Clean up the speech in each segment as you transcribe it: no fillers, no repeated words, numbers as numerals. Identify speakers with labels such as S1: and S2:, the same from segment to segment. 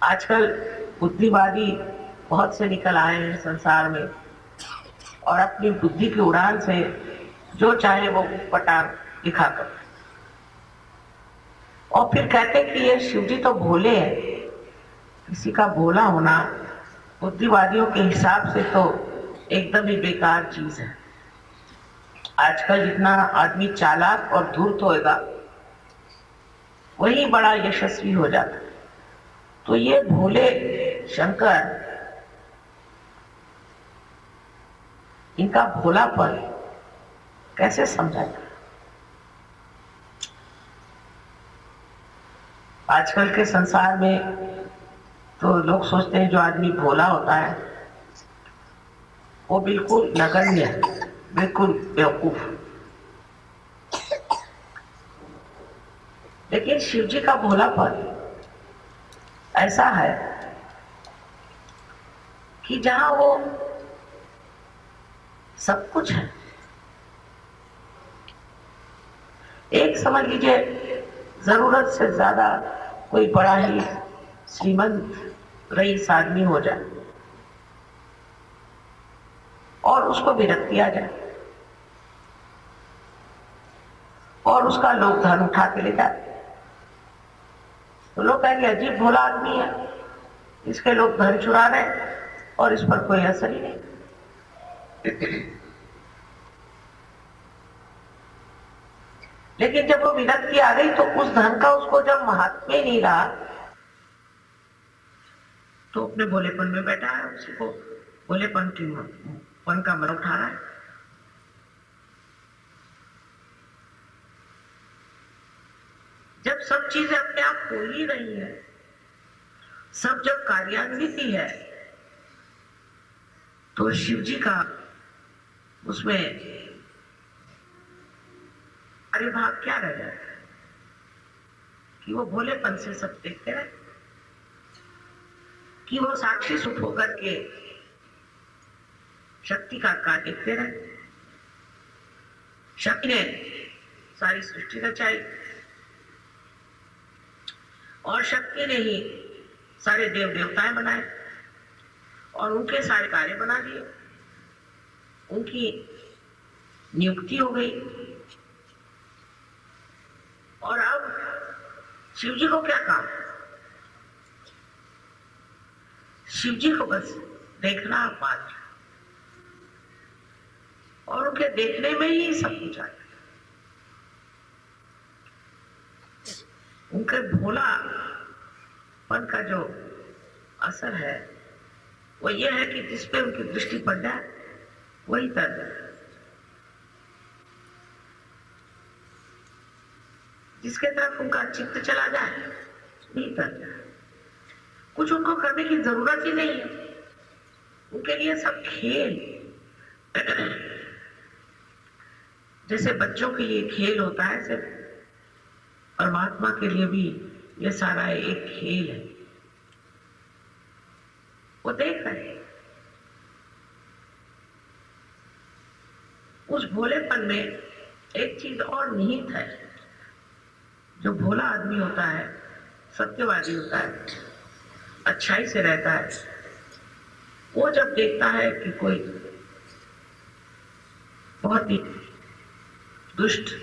S1: आजकल बुद्धिवादी बहुत से निकल आए हैं संसार में और अपनी बुद्धि की उड़ान से जो चाहे वो पटांग दिखाकर और फिर कहते कि ये शिव जी तो भोले हैं। किसी का भोला होना बुद्धिवादियों के हिसाब से तो एकदम ही बेकार चीज है। आजकल जितना आदमी चालाक और धूर्त होएगा वही बड़ा यशस्वी हो जाता है। तो ये भोले शंकर, इनका भोलापन कैसे समझा जाए? आजकल के संसार में तो लोग सोचते हैं जो आदमी भोला होता है वो बिल्कुल नगण्य है, बिल्कुल बेवकूफ। लेकिन शिव जी का भोलापन ऐसा है कि जहां वो सब कुछ है। एक समझ लीजिए जरूरत से ज्यादा कोई बड़ा ही श्रीमंत रईस आदमी हो जाए और उसको भी रख दिया जाए और उसका लोग धन उठा के ले जाते, तो लोग कहेंगे अजीब भोला आदमी है, इसके लोग धन चुरा रहे और इस पर कोई असर ही नहीं। लेकिन जब वो विरक्ति आ गई तो उस धन का उसको जब महात्म्य नहीं रहा तो अपने भोलेपन में बैठा है, उसी को भोलेपन की पन का मर उठा रहा है। जब सब चीजें अपने आप हो ही रही है, सब जब कार्यान्वित ही है, तो शिव जी का उसमें अरे भाग क्या रह जाए कि वो भोलेपन से सब देखते रहे, कि वो साक्षी सुख होकर के शक्ति का कार्य देखते रहे। शक्ति ने सारी सृष्टि रचाई और शक्ति ने ही सारे देव देवताएं बनाए और उनके सारे कार्य बना दिए, उनकी नियुक्ति हो गई। और अब शिव जी को क्या काम? शिव जी को बस देखना मात्र, और उनके देखने में ही सब कुछ आता है। उनके भोलापन का जो असर है वो ये है कि जिस पे उनकी दृष्टि पड़ जाए वही तर जाए, जिसके तरफ उनका चित्त चला जाए वही तर जाए। कुछ उनको करने की जरूरत ही नहीं है, उनके लिए सब खेल। जैसे बच्चों के लिए खेल होता है, ऐसे परमात्मा के लिए भी ये सारा एक खेल है। वो देख रहे हैं उस भोलेपन में एक चीज और निहित है। जो भोला आदमी होता है, सत्यवादी होता है, अच्छाई से रहता है, वो जब देखता है कि कोई बहुत ही दुष्ट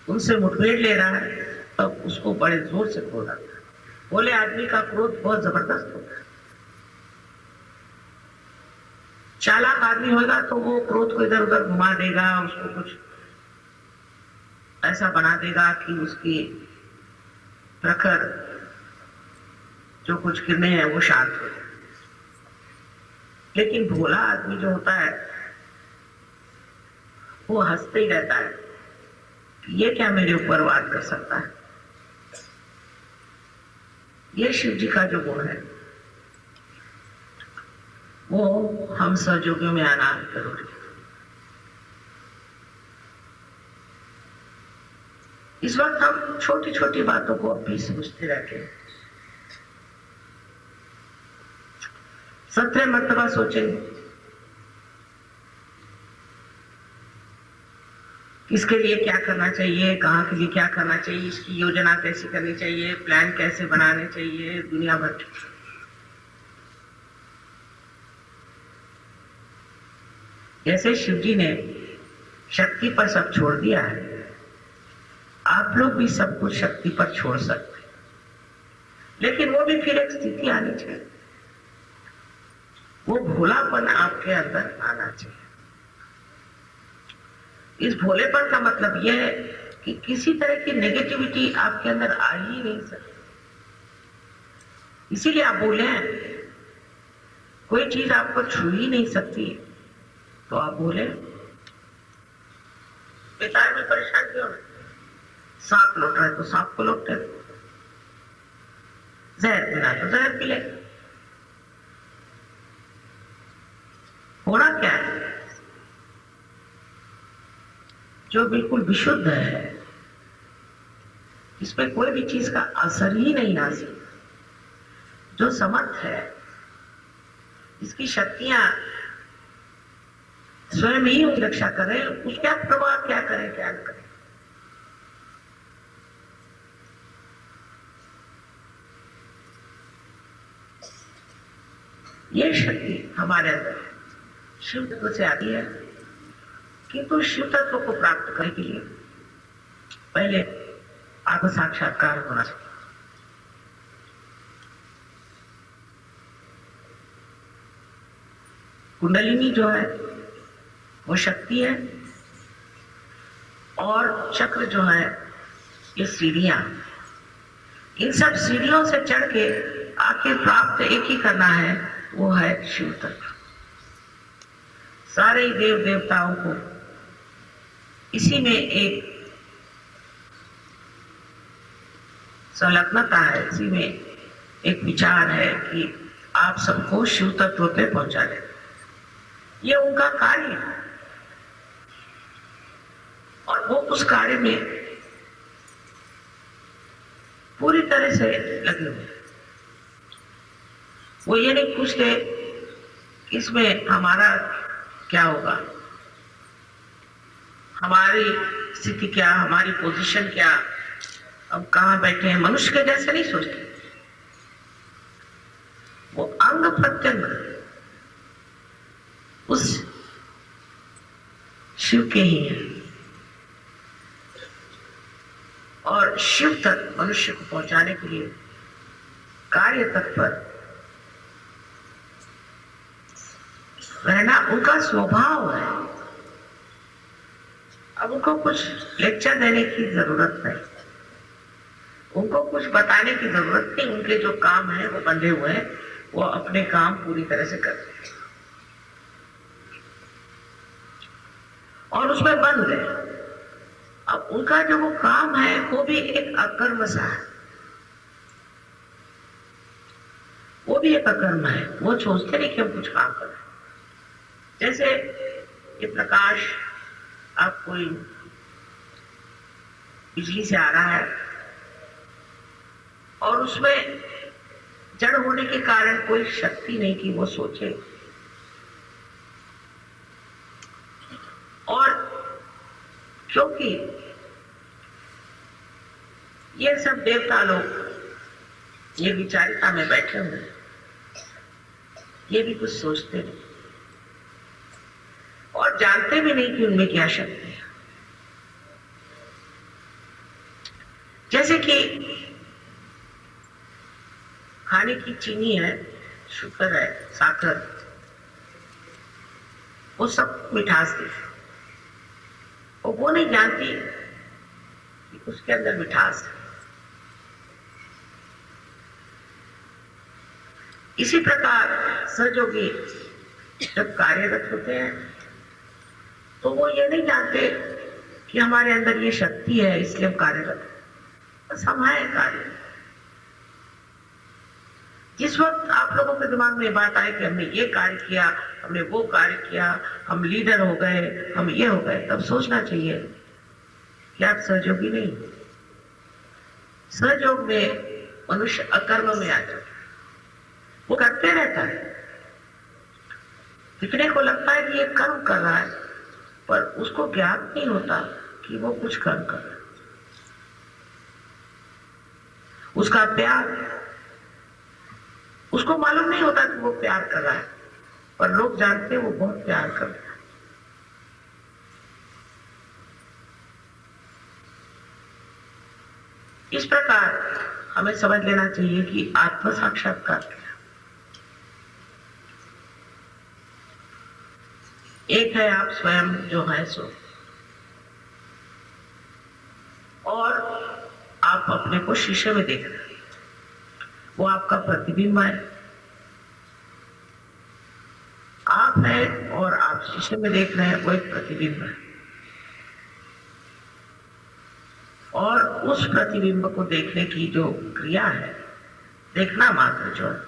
S1: उनसे मुठभेड़ ले रहा है तब उसको बड़े जोर से क्रोध आता है। भोले आदमी का क्रोध बहुत जबरदस्त होता है। चालाक आदमी होगा तो वो क्रोध को इधर उधर घुमा देगा, उसको कुछ ऐसा बना देगा कि उसकी प्रखर जो कुछ किरणें हैं वो शांत हो जाए। लेकिन भोला आदमी जो होता है वो हंसते ही रहता है कि ये क्या मेरे ऊपर वार कर सकता है। ये शिव जी का जो गुण है वो हम सहयोगियों में आना जरूरी है। इस वक्त हम छोटी छोटी बातों को अभी सोचते रहते हैं। 17 मरतबा सोचेंगे किसके लिए क्या करना चाहिए, कहाँ के लिए क्या करना चाहिए, इसकी योजना कैसे करनी चाहिए, प्लान कैसे बनाने चाहिए, दुनिया भर की। जैसे शिव जी ने शक्ति पर सब छोड़ दिया है, आप लोग भी सब कुछ शक्ति पर छोड़ सकते हैं, लेकिन वो भी फिर एक स्थिति आनी चाहिए, वो भोलापन आपके अंदर आना चाहिए। इस भोलेपन का मतलब यह है कि किसी तरह की नेगेटिविटी आपके अंदर आ ही नहीं सकती। इसीलिए आप बोले हैं, कोई चीज आपको छू ही नहीं सकती, तो आप बोले बेकार में परेशान क्यों? सांप लौट रहा है तो सांप को लौटते, जहर पीना तो जहर पी ले। होना क्या है? जो बिल्कुल विशुद्ध है, इसमें कोई भी चीज का असर ही नहीं आ सकता, जो समर्थ है, इसकी शक्तियां स्वयं ही उसकी रक्षा करें, उसका प्रभाव क्या करें क्या न करें। ये शक्ति हमारे अंदर है, शिव तत्व से आती है, किंतु शिव तत्व को प्राप्त करने के लिए पहले आत्म साक्षात्कार होना चाहिए। कुंडलिनी जो है वो शक्ति है, और चक्र जो है ये सीढ़ियां, इन सब सीढ़ियों से चढ़ के आखिर प्राप्त एक ही करना है, वो है शिव तत्व। सारे देव देवताओं को इसी में एक संलग्नता है, इसी में एक विचार है कि आप सबको शिव तत्व पे पहुंचा दे। ये उनका कार्य है, और वो उस कार्य में पूरी तरह से लगे हुए। वो ये नहीं पूछते इसमें हमारा क्या होगा, हमारी स्थिति क्या, हमारी पोजीशन क्या, अब कहाँ बैठे हैं, मनुष्य के जैसे नहीं सोचते। वो अंग प्रत्यंग उस शिव के ही है, और शिव तक मनुष्य को पहुंचाने के लिए कार्य तत्पर रहना उनका स्वभाव है। अब उनको कुछ लेक्चर देने की जरूरत नहीं, उनको कुछ बताने की जरूरत नहीं। उनके जो काम है वो बंधे हुए हैं, वो अपने काम पूरी तरह से करते हैं और उसमें बंध गए। अब उनका जो वो काम है वो भी एक अकर्म सा है, वो भी एक अकर्म है। वो सोचते नहीं कि हम कुछ काम कर रहे हैं। जैसे ये प्रकाश आप कोई बिजली से आ रहा है और उसमें जड़ होने के कारण कोई शक्ति नहीं कि वो सोचे, और क्योंकि ये सब देवता लोग ये विचारिता में बैठे हुए, ये भी कुछ सोचते नहीं और जानते भी नहीं कि उनमें क्या शक्ति है। जैसे कि खाने की चीनी है, शुगर है, साकर, वो सब मिठास देती, और वो नहीं जानती कि उसके अंदर मिठास है। इसी प्रकार सहयोगी जब कार्यरत होते हैं तो वो ये नहीं जानते कि हमारे अंदर ये शक्ति है इसलिए हम कार्यरत हैं, बस हम हैं कार्य। जिस वक्त आप लोगों के दिमाग में बात आए कि हमने ये कार्य किया, हमने वो कार्य किया, हम लीडर हो गए, हम ये हो गए, तब सोचना चाहिए कि आप सहयोगी नहीं। सहयोग में मनुष्य अकर्म में आ जाता है, वो करते रहता है, दिखने को लगता है कि ये कर्म कर रहा है, पर उसको ज्ञान नहीं होता कि कि वो कुछ कर्म कर रहा है। उसका प्यार, उसको मालूम नहीं होता कि वो प्यार कर रहा है, पर लोग जानते हैं वो बहुत प्यार कर रहा है। इस प्रकार हमें समझ लेना चाहिए कि आत्म साक्षात्कार क्या। एक है आप स्वयं जो है सो, और आप अपने को शीशे में देख रहे हैं, वो आपका प्रतिबिंब है। आप है और आप शीशे में देख रहे हैं, वो एक प्रतिबिंब है। और उस प्रतिबिंब को देखने की जो क्रिया है, देखना मात्र जो है,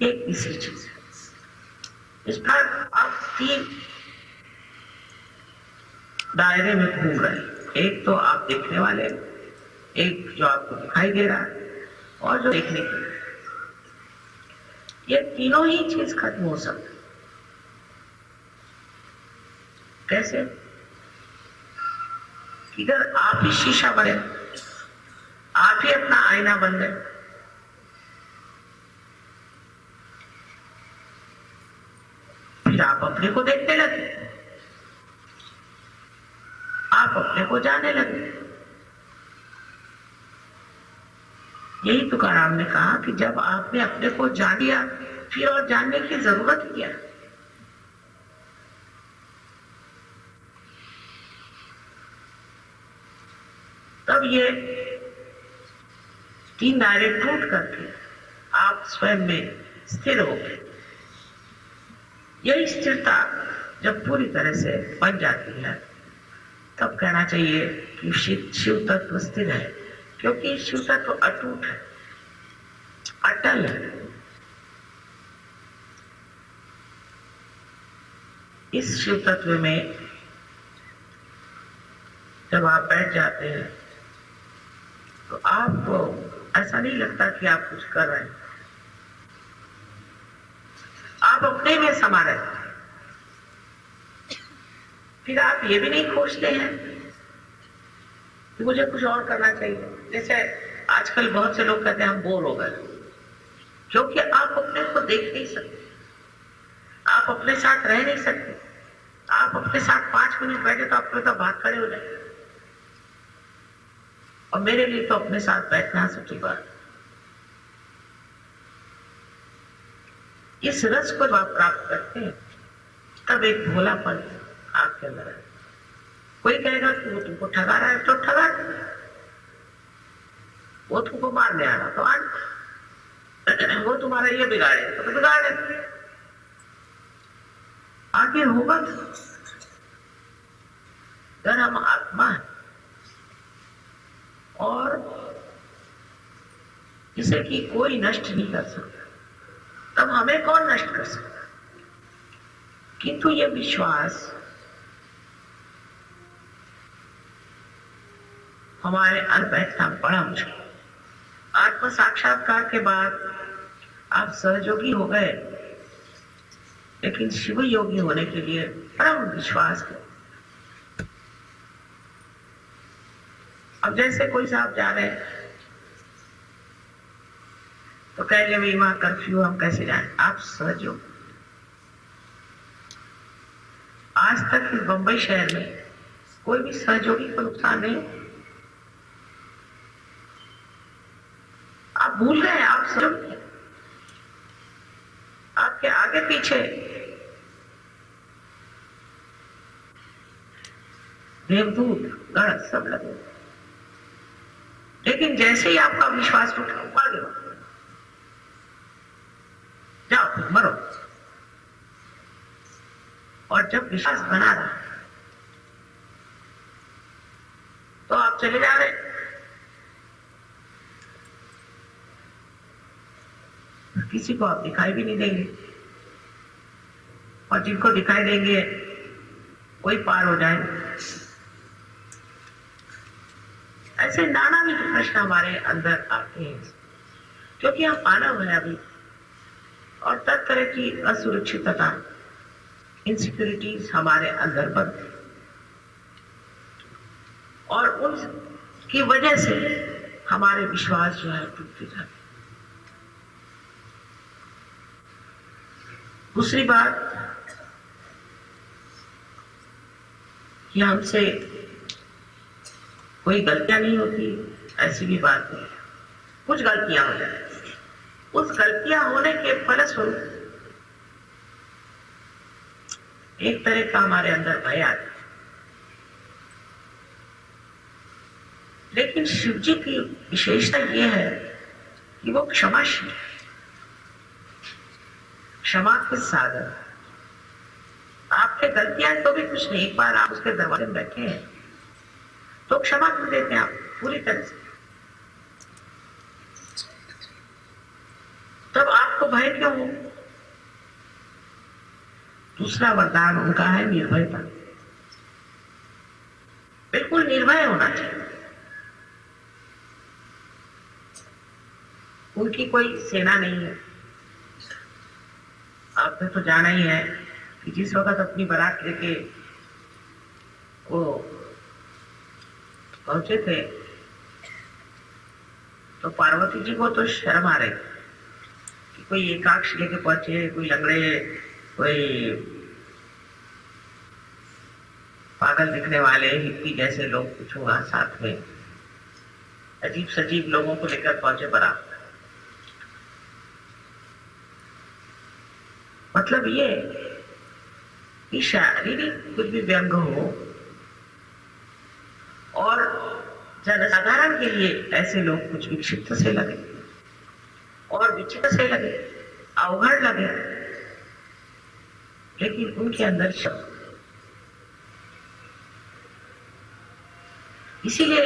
S1: एक तीसरी चीज है। इस पर आप 3 दायरे में घूम रहे हैं। एक तो आप देखने वाले, एक जो आपको दिखाई दे रहा है, और जो देखने के लिए। ये तीनों ही चीज खत्म हो सकती। कैसे? इधर आप ही शीशा बने, आप ही अपना आईना बन गए। फिर आप अपने को देखने लगे, आप अपने को जाने लगे। यही तुकाराम ने कहा कि जब आपने अपने को जान लिया, फिर और जानने की जरूरत क्या है। तब ये 3 दायरे टूट करके आप स्वयं में स्थिर हो गए। यही स्थिरता जब पूरी तरह से बन जाती है, तब कहना चाहिए कि शिव तत्व स्थिर है, क्योंकि शिव तत्व अटूट है, अटल है। इस शिव तत्व में जब आप बैठ जाते हैं, तो आपको ऐसा नहीं लगता कि आप कुछ कर रहे हैं, आप अपने में समा रहते हैं। फिर आप ये भी नहीं खोजते हैं कि मुझे कुछ और करना चाहिए। जैसे आजकल बहुत से लोग कहते हैं हम बोर हो गए, क्योंकि आप अपने को देख नहीं सकते, आप अपने साथ रह नहीं सकते। आप अपने साथ 5 मिनट बैठे तो आपको तो भाग खड़े हो जाए। और मेरे लिए तो अपने साथ बैठना सबसे बात। इस रस को जब आप प्राप्त करते हैं, तब एक भोलापन आपके अंदर है। कोई कहेगा कि वो तुमको ठगा रहा है, तो ठगा, वो तुमको मारने आ रहा तो आज, वो तुम्हारा ये बिगाड़े तो बिगाड़े, आगे होगा। अगर हम आत्मा है और इसे कि कोई नष्ट नहीं कर सकता, तब हमें कौन नष्ट कर सकता। किंतु ये विश्वास हमारे अंदर बैठना बड़ा मुश्किल। आत्म साक्षात्कार के बाद आप सहयोगी हो गए, लेकिन शिव योगी होने के लिए परम विश्वास है। अब जैसे कोई साहब जा रहे हैं तो कहेंगे भाई वहां कर्फ्यू, हम कैसे जाएं। आप सहयोग, आज तक इस बंबई शहर में कोई भी सहयोगी को नुकसान नहीं। आप भूल गए, आप सहयोगी, आपके आगे पीछे देवदूत गण सब लगे, लेकिन जैसे ही आपका विश्वास उठा, आगे जाओ मरो। और जब विश्वास बना रहा तो आप चले जा रहे। किसी को आप दिखाई भी नहीं देंगे, और जिनको दिखाई देंगे कोई पार हो जाएंगे। ऐसे नाना भी प्रश्न हमारे अंदर आते हैं, क्योंकि हम मानव है अभी, और तरह तरह की असुरक्षितता, इनसिक्योरिटीज हमारे अंदर बनती। और उनकी वजह से हमारे विश्वास जो है टूटते जाते। दूसरी बात कि हमसे कोई गलतियां नहीं होती, ऐसी भी बात नहीं है। कुछ गलतियां हो जाती, उस गलतियां होने के फलस्वरूप एक तरह का हमारे अंदर भय आता है। लेकिन शिव जी की विशेषता यह है कि वो क्षमाशील है, क्षमा के सागर। आपके गलतियां तो भी कुछ नहीं, एक बार आप उसके दरवाजे में बैठे हैं तो क्षमा कर देते हैं आप पूरी तरह से। तब आपको भय क्यों हो? दूसरा वरदान उनका है निर्भयता। बिल्कुल निर्भय होना चाहिए। उनकी कोई सेना नहीं है। आपने तो जाना ही है कि जिस वक्त अपनी बारात लेके वो पहुंचे थे तो पार्वती जी को तो शर्म आ रही कि कोई एकाक्ष लेके पहुंचे, कोई लंगड़े, कोई पागल दिखने वाले हिप्पी जैसे लोग कुछ होगा साथ में, अजीब सजीब लोगों को लेकर पहुंचे बारात। मतलब ये कि शारीरिक कुछ भी व्यंग हो और जनसाधारण के लिए ऐसे लोग कुछ विक्षिप्त से लगे और विचित्र से लगे, अवघड़ लगे, लेकिन उनके अंदर शब्द। इसीलिए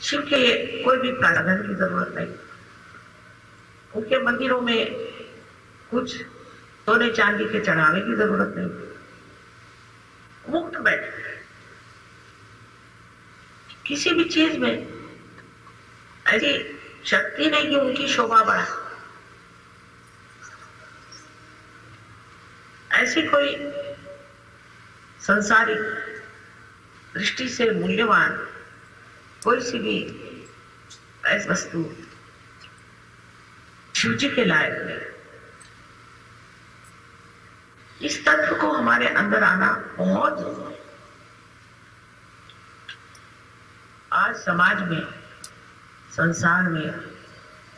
S1: शिव के लिए कोई भी प्रावधान की जरूरत नहीं। उनके मंदिरों में कुछ सोने चांदी के चढ़ावे की जरूरत नहीं, मुक्त बैठे। किसी भी चीज में ऐसी शक्ति नहीं कि उनकी शोभा बढ़ा, ऐसी कोई संसारिक दृष्टि से मूल्यवान कोई सी भी ऐसी वस्तु शिव जी के लायक नहीं। इस तत्व को हमारे अंदर आना बहुत जरूरी है। आज समाज में, संसार में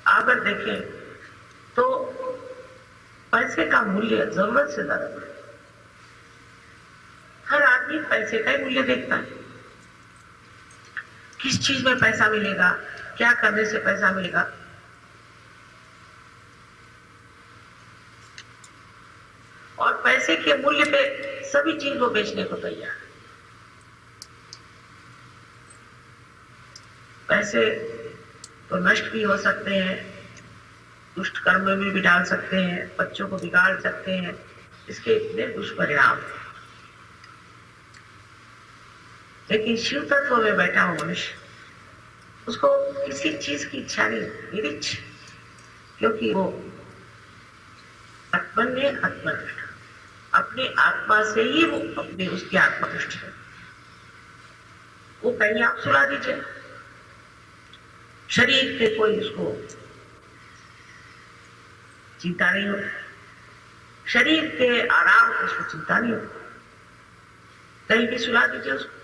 S1: अगर देखें तो पैसे का मूल्य जरूरत से ज्यादा है। हर आदमी पैसे का ही मूल्य देखता है। किस चीज में पैसा मिलेगा, क्या करने से पैसा मिलेगा। और पैसे के मूल्य पे सभी चीज को बेचने को तैयार है। पैसे तो नष्ट भी हो सकते हैं, दुष्ट कर्म में भी डाल सकते हैं, बच्चों को बिगाड़ सकते हैं। इसके इतने दुष्परिणाम। लेकिन शिव तत्व में बैठा हुआ मनुष्य, उसको किसी चीज की इच्छा नहीं, निरीक्ष, क्योंकि वो आत्मन्य आत्मनिष्ठ, अपनी आत्मा से ही वो अपनी उसकी आत्मनिष्ठ है। वो कहीं आप सुला दीजिए, शरीर के कोई उसको चिंता नहीं होती, शरीर के आराम की उसको चिंता नहीं होती। कहीं भी सुला दीजिए उसको,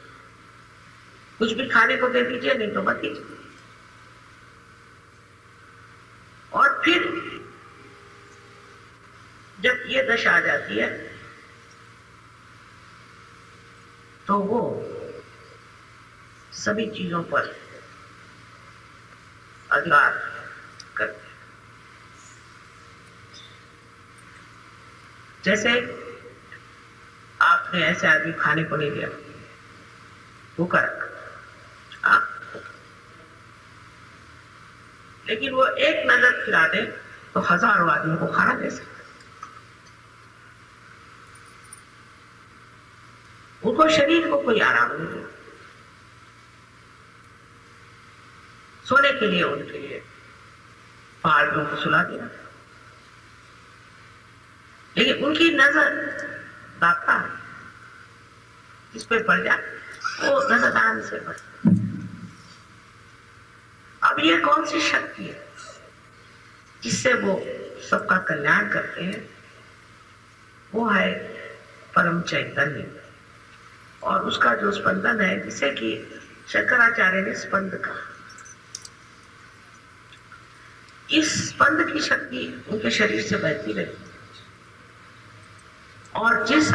S1: कुछ भी खाने को दे दीजिए, नहीं तो मत दीजिए। और फिर जब ये दशा आ जाती है तो वो सभी चीजों पर अधिकार करते हैं। जैसे आपने ऐसे आदमी खाने को नहीं दिया, भूखा रखा, लेकिन वो एक नजर खिला दे तो हजारों आदमियों को खाना दे सकते। उनको शरीर को कोई आराम नहीं दिया, सोने के लिए उनके लिए पहाड़ियों को सुला दिया। लेकिन उनकी नजर दाता जिस पे पड़ जाए वो धनदान से बढ़ती। अब ये कौन सी शक्ति है जिससे वो सबका कल्याण करते हैं? वो है परम चैतन्य, और उसका जो स्पंदन है, जिसे कि शंकराचार्य ने स्पंद कहा। इस स्पंद की शक्ति उनके शरीर से बहती रहती, और जिस